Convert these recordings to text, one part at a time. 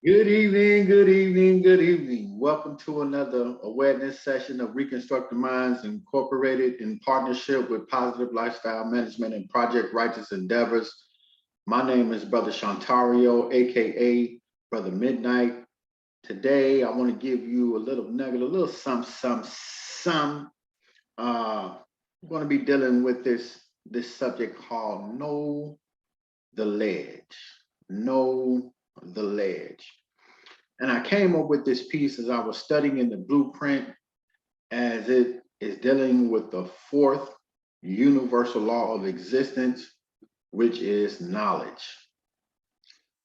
Good evening, good evening, good evening. Welcome to another awareness session of Reconstructing Minds Incorporated in partnership with Positive Lifestyle Management and Project Righteous Endeavors. My name is Brother Shantario, aka Brother Midnight. Today, I want to give you a little nugget, a little some. We're going to be dealing with this subject called Know the Ledge. Know the Ledge. And I came up with this piece as I was studying in the blueprint, as it is dealing with the fourth universal law of existence, which is knowledge.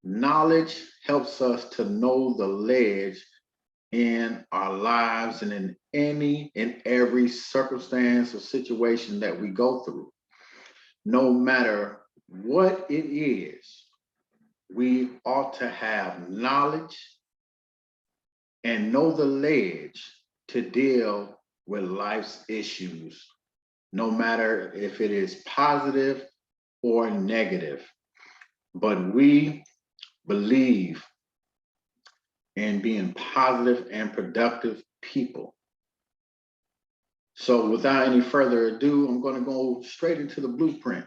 Knowledge helps us to know the ledge in our lives and in any and every circumstance or situation that we go through. No matter what it is, we ought to have knowledge and know the ledge to deal with life's issues, no matter if it is positive or negative. But we believe in being positive and productive people. So without any further ado, I'm going to go straight into the blueprint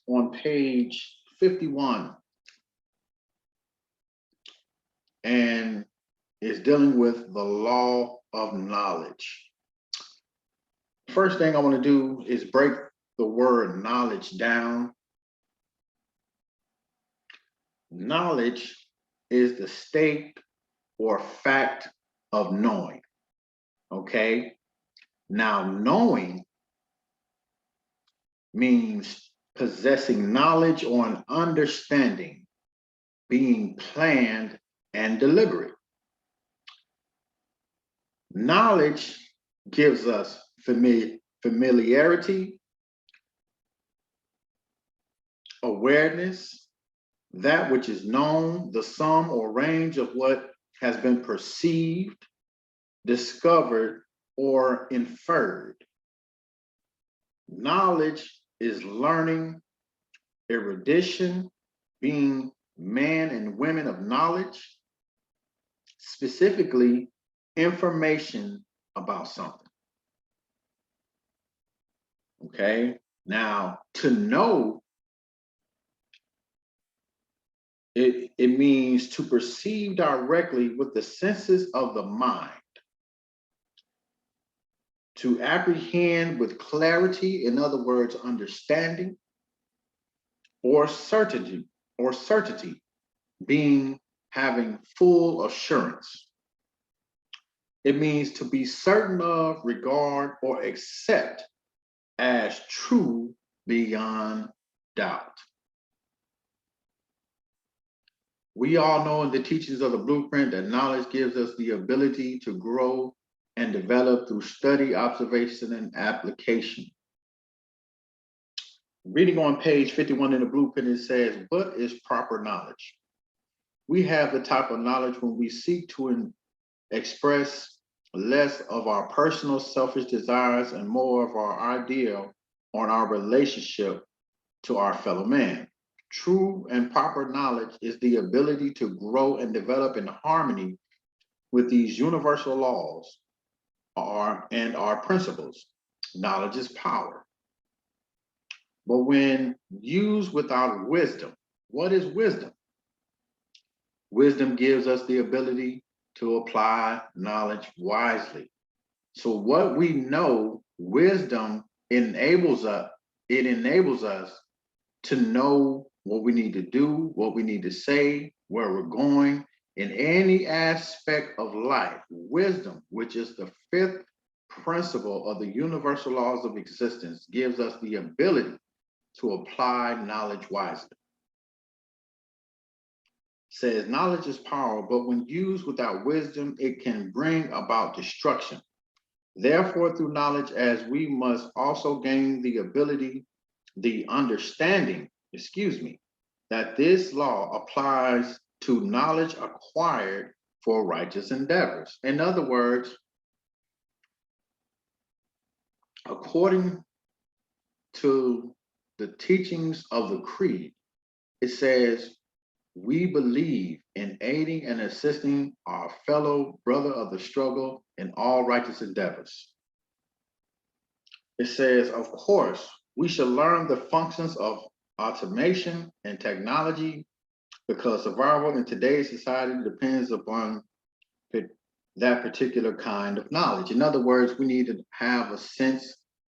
on page 51. And is dealing with the law of knowledge. First thing I want to do is break the word knowledge down. Knowledge is the state or fact of knowing. Okay. Now, knowing means possessing knowledge or an understanding, being planned and deliberate. Knowledge gives us familiarity, awareness, that which is known, the sum or range of what has been perceived, discovered, or inferred. Knowledge is learning, erudition, being men and women of knowledge, specifically information about something. Okay, now to know, it means to perceive directly with the senses of the mind, to apprehend with clarity, in other words, understanding, or certainty, being having full assurance. It means to be certain of, regard, or accept as true beyond doubt. We all know in the teachings of the blueprint that knowledge gives us the ability to grow and develop through study, observation, and application. Reading on page 51 in the blueprint, it says, what is proper knowledge? We have the type of knowledge when we seek to express less of our personal selfish desires and more of our ideal on our relationship to our fellow man. True and proper knowledge is the ability to grow and develop in harmony with these universal laws and our principles. Knowledge is power. But when used without wisdom, what is wisdom? Wisdom gives us the ability to apply knowledge wisely. So what we know, wisdom enables us, it enables us to know what we need to do, what we need to say, where we're going in any aspect of life. Wisdom, which is the fifth principle of the universal laws of existence, gives us the ability to apply knowledge wisely. Says knowledge is power, but when used without wisdom, it can bring about destruction. Therefore, through knowledge, as we must also gain the ability, the understanding, that this law applies to knowledge acquired for righteous endeavors. In other words, according to the teachings of the creed, it says we believe in aiding and assisting our fellow brother of the struggle in all righteous endeavors. It says, of course, we should learn the functions of automation and technology because survival in today's society depends upon that particular kind of knowledge. In other words, we need to have a sense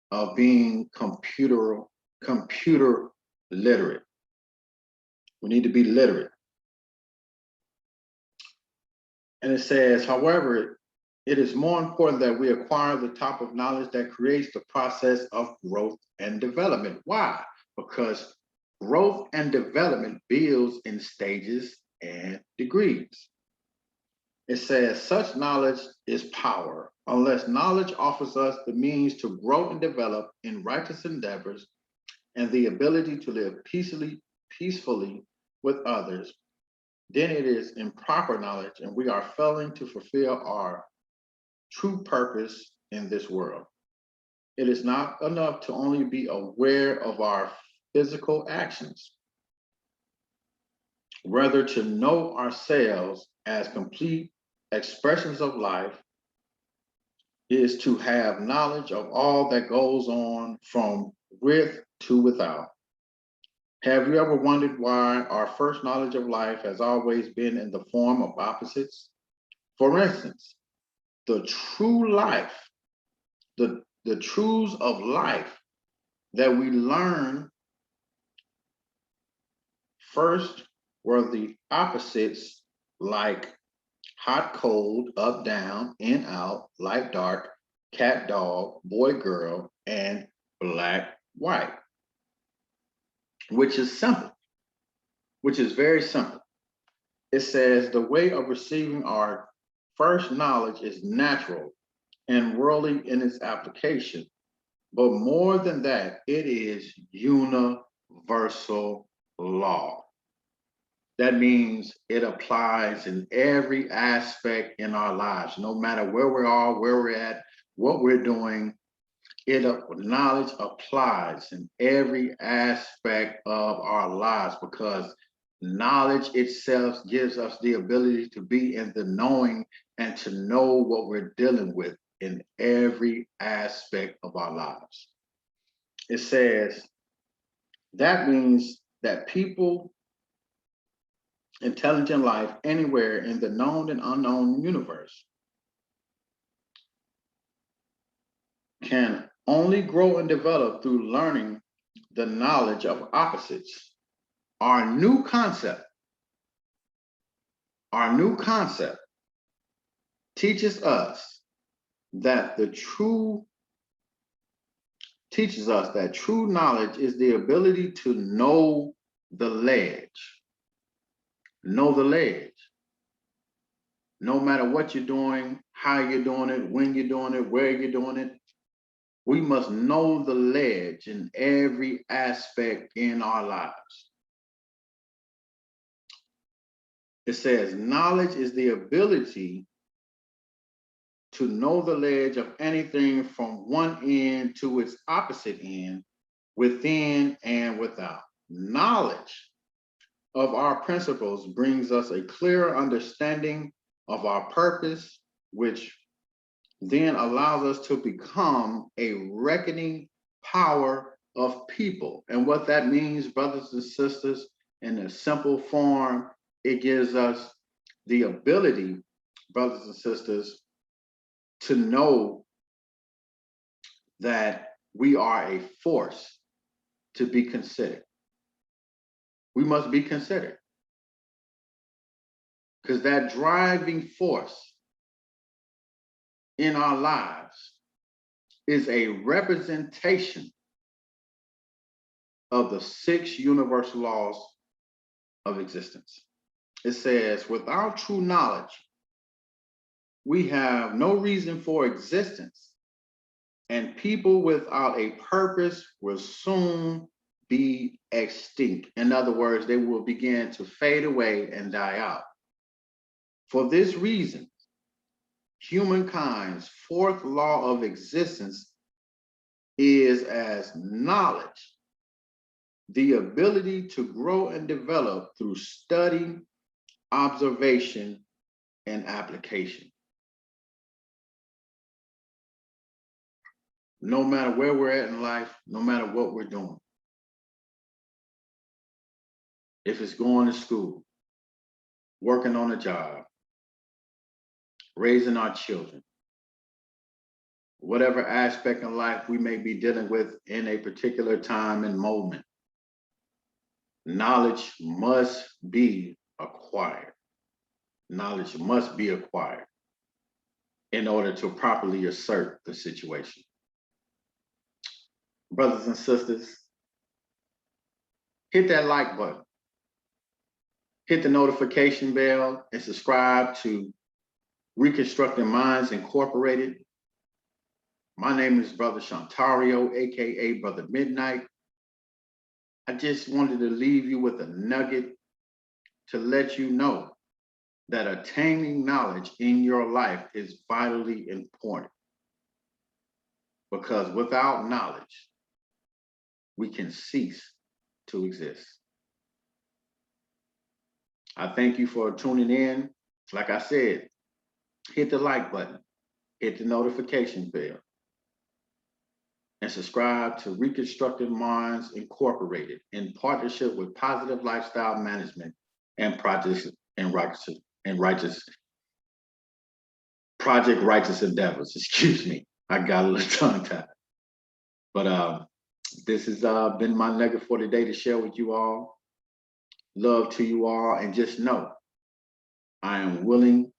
of being computer literate. We need to be literate. And it says, however, it is more important that we acquire the type of knowledge that creates the process of growth and development. Why? Because growth and development builds in stages and degrees. It says, such knowledge is power. Unless knowledge offers us the means to grow and develop in righteous endeavors and the ability to live peacefully with others, then it is improper knowledge and we are failing to fulfill our true purpose in this world. It is not enough to only be aware of our physical actions. Rather, to know ourselves as complete expressions of life is to have knowledge of all that goes on from with to without. Have you ever wondered why our first knowledge of life has always been in the form of opposites? For instance, the true life, the truths of life that we learn first were the opposites, like hot, cold, up, down, in, out, light, dark, cat, dog, boy, girl, and black, white, which is simple, which is very simple. It says the way of receiving our first knowledge is natural and worldly in its application, but more than that, it is universal law. That means it applies in every aspect in our lives, no matter where we are, where we're at, what we're doing. Knowledge applies in every aspect of our lives because knowledge itself gives us the ability to be in the knowing and to know what we're dealing with in every aspect of our lives. It says that means that people intelligent life anywhere in the known and unknown universe can only grow and develop through learning the knowledge of opposites. Our new concept teaches us that true knowledge is the ability to know the ledge. Know the ledge. No matter what you're doing, how you're doing it, when you're doing it, where you're doing it, we must know the ledge in every aspect in our lives. It says knowledge is the ability to know the ledge of anything from one end to its opposite end, within and without. Knowledge of our principles brings us a clearer understanding of our purpose, which then allows us to become a reckoning power of people. And what that means, brothers and sisters, in a simple form, it gives us the ability, brothers and sisters, to know that we are a force to be considered. We must be considered. Because that driving force in our lives is a representation of the 6 universal laws of existence. It says, without true knowledge, we have no reason for existence, and people without a purpose will soon be extinct. In other words, they will begin to fade away and die out. For this reason, humankind's 4th law of existence is as knowledge the ability to grow and develop through study, observation, and application. No matter where we're at in life, no matter what we're doing, if it's going to school, working on a job, raising our children, whatever aspect in life we may be dealing with in a particular time and moment, knowledge must be acquired. Knowledge must be acquired in order to properly assert the situation. Brothers and sisters, hit that like button, hit the notification bell, and subscribe to Reconstructing Minds Incorporated. My name is Brother Shantario, AKA Brother Midnight. I just wanted to leave you with a nugget to let you know that attaining knowledge in your life is vitally important. Because without knowledge, we can cease to exist. I thank you for tuning in. Like I said, hit the like button, hit the notification bell, and subscribe to Reconstructing Minds Incorporated in partnership with Positive Lifestyle Management and Project Righteous Endeavors. Excuse me, I got a little tongue tied. But this has been my nugget for today to share with you all. Love to you all, and just know I am willing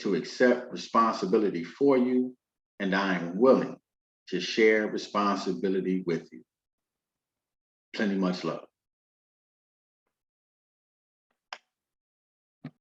to accept responsibility for you, and I am willing to share responsibility with you. Plenty much love.